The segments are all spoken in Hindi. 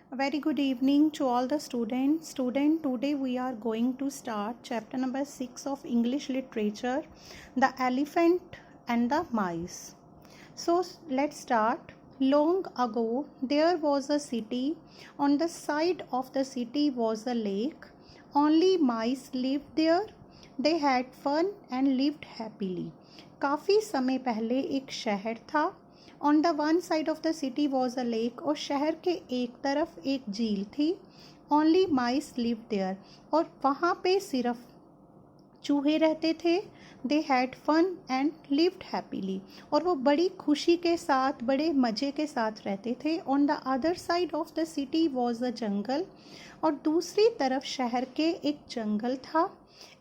A very good evening to all the students. Today we are going to start chapter number 6 of English literature, The Elephant and the Mice. So let's start. Long ago there was a city. On the side of the city was a lake. Only mice lived there. They had fun and lived happily. काफ़ी समय पहले एक शहर था. On the one side of the city was a lake, और शहर के एक तरफ एक झील थी. ओनली माइस लिव देयर, और वहाँ पे सिर्फ चूहे रहते थे. They had fun and lived happily, और वो बड़ी खुशी के साथ, बड़े मज़े के साथ रहते थे. On the other side of the city was a jungle, और दूसरी तरफ शहर के एक जंगल था.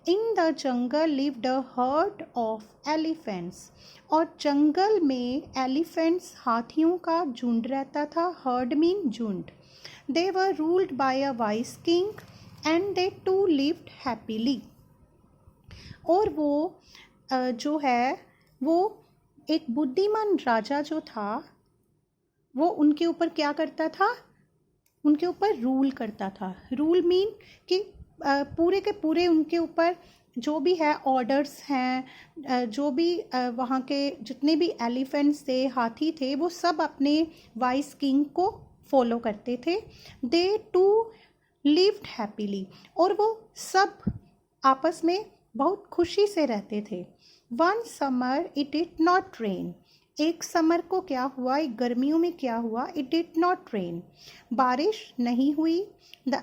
In the jungle lived a herd of elephants, और जंगल में एलिफेंट्स, हाथियों का झुंड रहता था. हर्ड मीन झुंड. They were ruled by a wise king and they too lived happily. और वो जो है वो एक बुद्धिमान राजा जो था, वो उनके ऊपर क्या करता था? उनके ऊपर रूल करता था. रूल मीन कि पूरे के पूरे उनके ऊपर जो भी है ऑर्डर्स हैं, जो भी वहाँ के जितने भी एलिफेंट्स थे, हाथी थे, वो सब अपने वाइस किंग को फॉलो करते थे. दे टू लिव्ड हैप्पीली, और वो सब आपस में बहुत खुशी से रहते थे. One summer it did not rain. एक समर को क्या हुआ, एक गर्मियों में क्या हुआ? It did not rain. बारिश नहीं हुई. द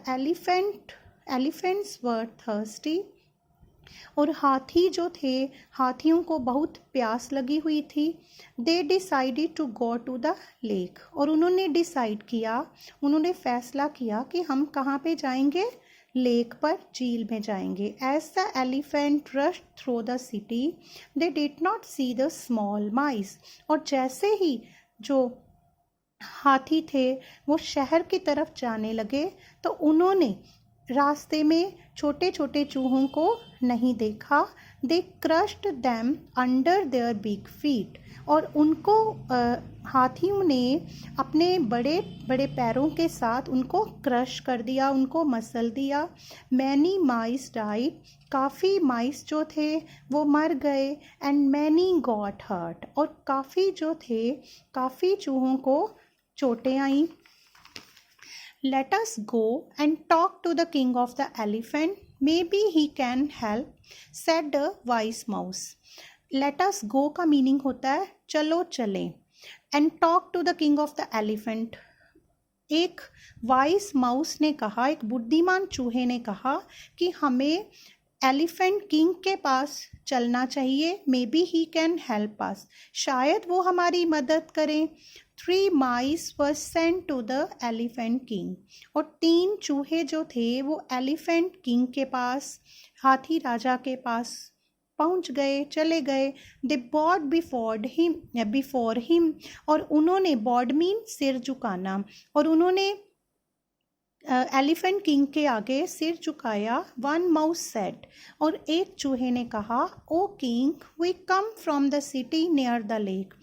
एलिफेंट्स वर थर्स्टी, और हाथी जो थे, हाथियों को बहुत प्यास लगी हुई थी. They decided to go to the lake, और उन्होंने डिसाइड किया, उन्होंने फैसला किया कि हम कहाँ पे जाएंगे? लेक पर, झील में जाएंगे. As the elephant rush through the city they did not see the small mice, और जैसे ही जो हाथी थे वो शहर की तरफ जाने लगे, तो उन्होंने रास्ते में छोटे छोटे चूहों को नहीं देखा. They crushed them under their big feet, और उनको हाथियों ने अपने बड़े बड़े पैरों के साथ उनको क्रश कर दिया, उनको मसल दिया. मैनी माइस डाइड, काफ़ी माइस जो थे वो मर गए. एंड मैनी गॉट हर्ट, और काफ़ी जो थे, काफ़ी चूहों को चोटें आईं. Let us go and talk to the king of the elephant. Maybe he can help, said the wise mouse. Let us go का मीनिंग होता है चलो चलें. And talk to the king of the elephant. एक वाइस माउस ने कहा, एक बुद्धिमान चूहे ने कहा कि हमें एलिफेंट किंग के पास चलना चाहिए. May be he can help us, शायद वो हमारी मदद करें. 3 mice were sent to the elephant king, और 3 चूहे जो थे वो एलिफेंट किंग के पास, हाथी राजा के पास पहुंच गए, चले गए. दे बॉड बिफोर हिम, और उन्होंने, बॉड मीन सिर झुकाना, और उन्होंने एलिफेंट किंग के आगे सिर झुकाया. वन माउस सेड, और एक चूहे ने कहा, oh king we come from the city near the lake.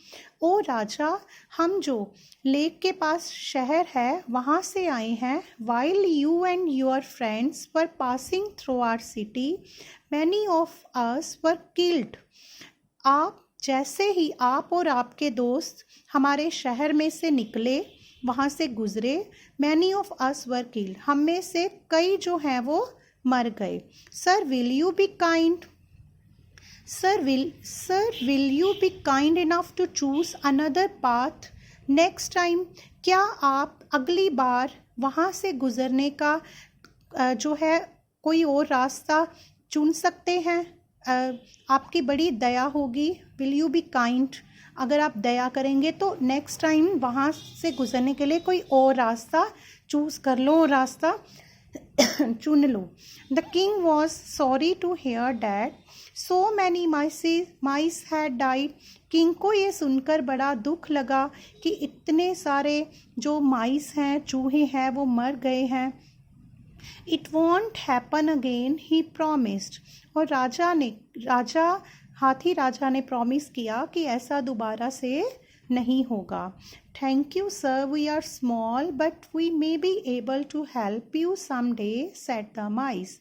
ओ राजा, हम जो लेक के पास शहर है वहाँ से आए हैं. While you and your friends were passing through our city many of us were killed. आप जैसे ही, आप और आपके दोस्त हमारे शहर में से निकले, वहाँ से गुजरे. Many of us were killed, हम में से कई जो हैं वो मर गए. Sir will you be kind, sir will you be kind enough to choose another path next time. क्या आप अगली बार वहाँ से गुजरने का जो है कोई और रास्ता चुन सकते हैं? आपकी बड़ी दया होगी. विल यू बी काइंड, अगर आप दया करेंगे तो नेक्स्ट टाइम वहाँ से गुजरने के लिए कोई और रास्ता चूज़ कर लो, और रास्ता चुन लो. The king was sorry to hear that so many mice had died. King को ये सुनकर बड़ा दुख लगा कि इतने सारे जो माइस हैं, चूहे हैं, वो मर गए हैं. It won't happen again he promised, और हाथी राजा ने प्रॉमिस किया कि ऐसा दोबारा से नहीं होगा। Thank you sir, we are small but we may be able to help you some day, said the mice.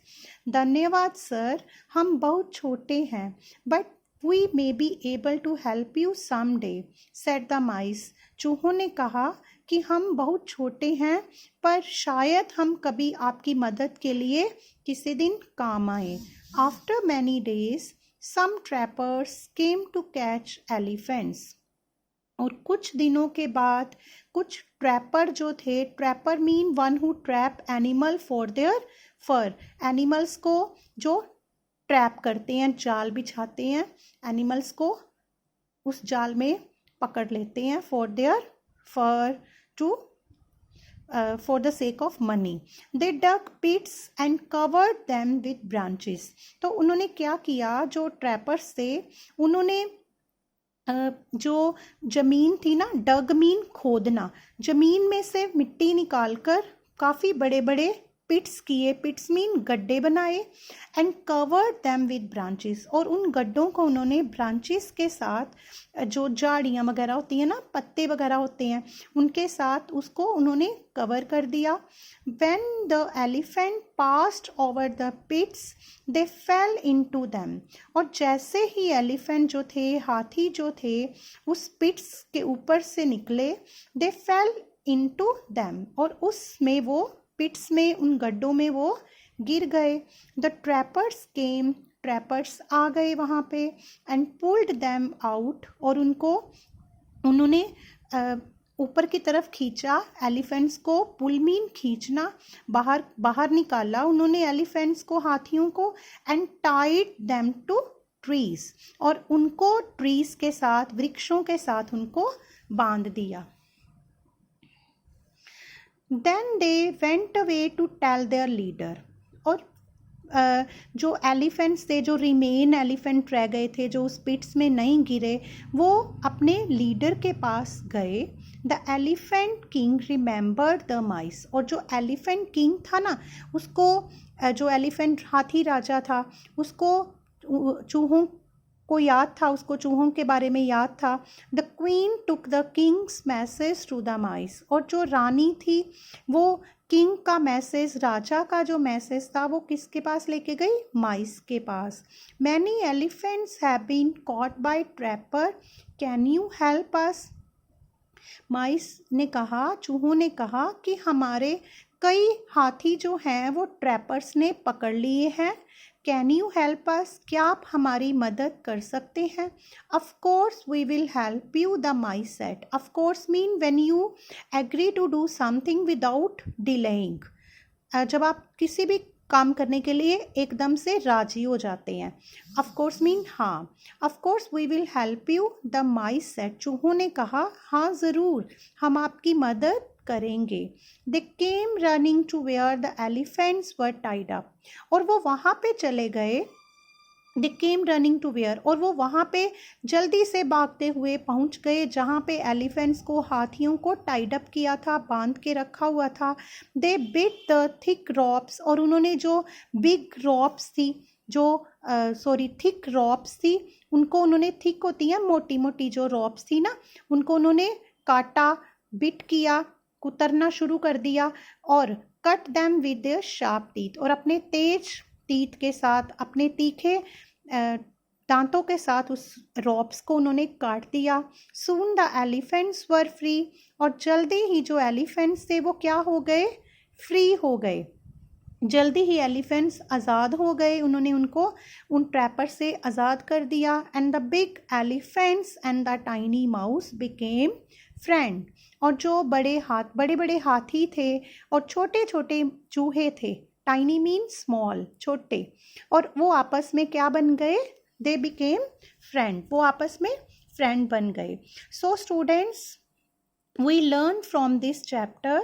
धन्यवाद सर, हम बहुत छोटे हैं, but we may be able to help you some day, said the mice. चूहों ने कहा कि हम बहुत छोटे हैं, पर शायद हम कभी आपकी मदद के लिए किसी दिन काम आए। After many days some trappers came to catch elephants. और कुछ दिनों के बाद कुछ ट्रैपर जो थे, trapper mean one who trap animal for their fur, animals को जो ट्रैप करते हैं, जाल बिछाते हैं, एनिमल्स को उस जाल में पकड़ लेते हैं for their fur to for the sake of money. They dug pits and covered them with branches. तो उन्होंने क्या किया, जो ट्रैपर्स थे उन्होंने जो ज़मीन थी ना, डग मीन खोदना, ज़मीन में से मिट्टी निकालकर काफ़ी बड़े बड़े पिट्स किए, पिट्स मीन गड्ढे बनाए, and covered them with branches, और उन गड्ढों को उन्होंने ब्रांचेस के साथ, जो झाड़ियाँ वगैरह होती हैं ना, पत्ते वगैरह होते हैं, उनके साथ उसको उन्होंने कवर कर दिया। When the elephant passed over the pits they fell into them, और जैसे ही एलिफेंट जो थे, हाथी जो थे, उस पिट्स के ऊपर से निकले, दे फेल इनटू देम, और उसमें वो पिट्स में, उन गड्ढों में वो गिर गए। द ट्रैपर्स केम, ट्रैपर्स आ गए वहाँ पे, एंड पुल्ड देम आउट, और उन्होंने ऊपर की तरफ खींचा एलिफेंट्स को। पुल मीन खींचना, बाहर निकाला उन्होंने एलिफेंट्स को, हाथियों को, and tied them to trees, और उनको ट्रीज के साथ, वृक्षों के साथ उनको बांध दिया। Then they went away to tell their leader. और जो एलिफेंट्स थे, जो रिमेन एलिफेंट रह गए थे, जो उस पिट्स में नहीं गिरे, वो अपने लीडर के पास गए। The elephant king remembered the mice, और जो एलिफेंट किंग था ना, उसको, जो एलिफेंट हाथी राजा था, उसको चूहों को याद था, उसको चूहों के बारे में याद था। The queen took the king's message to the mice, और जो रानी थी वो किंग का मैसेज, राजा का जो मैसेज था, वो किसके पास लेके गई, माइस के पास। Many elephants have been caught by trapper, can you help us. Mice ने कहा, चूहों ने कहा कि हमारे कई हाथी जो हैं वो ट्रैपर्स ने पकड़ लिए हैं, कैन यू हेल्प अस, क्या आप हमारी मदद कर सकते हैं। Of course we will help you, the mice said. Of course mean when you agree to do something without delaying, जब आप किसी भी काम करने के लिए एकदम से राजी हो जाते हैं। ऑफ कोर्स मीन हाँ। Of course we will help you, the mice said. चूहों ने कहा, हाँ ज़रूर, हम आपकी मदद करेंगे। They came running to where the elephants were tied up, और वो वहाँ पे चले गए। They came running to where, और वो वहाँ पे जल्दी से भागते हुए पहुँच गए जहाँ पे एलिफेंट्स को, हाथियों को टाइड अप किया था, बांध के रखा हुआ था। दे बिट द थिक रॉप्स, और उन्होंने जो बिग रॉप्स थी, जो थिक रॉप्स थी, उनको उन्होंने, थिक होती हैं मोटी मोटी जो रॉप्स थी ना, उनको उन्होंने काटा, बिट किया, कुतरना शुरू कर दिया। और cut them with their sharp teeth, और अपने तेज टीथ के साथ, अपने तीखे दांतों के साथ उस रॉप्स को उन्होंने काट दिया। Soon the elephants were free, और जल्दी ही जो एलिफेंट्स थे वो क्या हो गए, फ्री हो गए। जल्दी ही एलिफेंट्स आज़ाद हो गए, उन्होंने उनको उन ट्रैपर से आज़ाद कर दिया। And the big elephants and the tiny mouse became friend, और जो बड़े बड़े हाथी थे और छोटे छोटे चूहे थे, टाइनी मीन स्मॉल, छोटे, और वो आपस में क्या बन गए, दे बिकेम फ्रेंड, वो आपस में फ्रेंड बन गए। So students, we learn from this chapter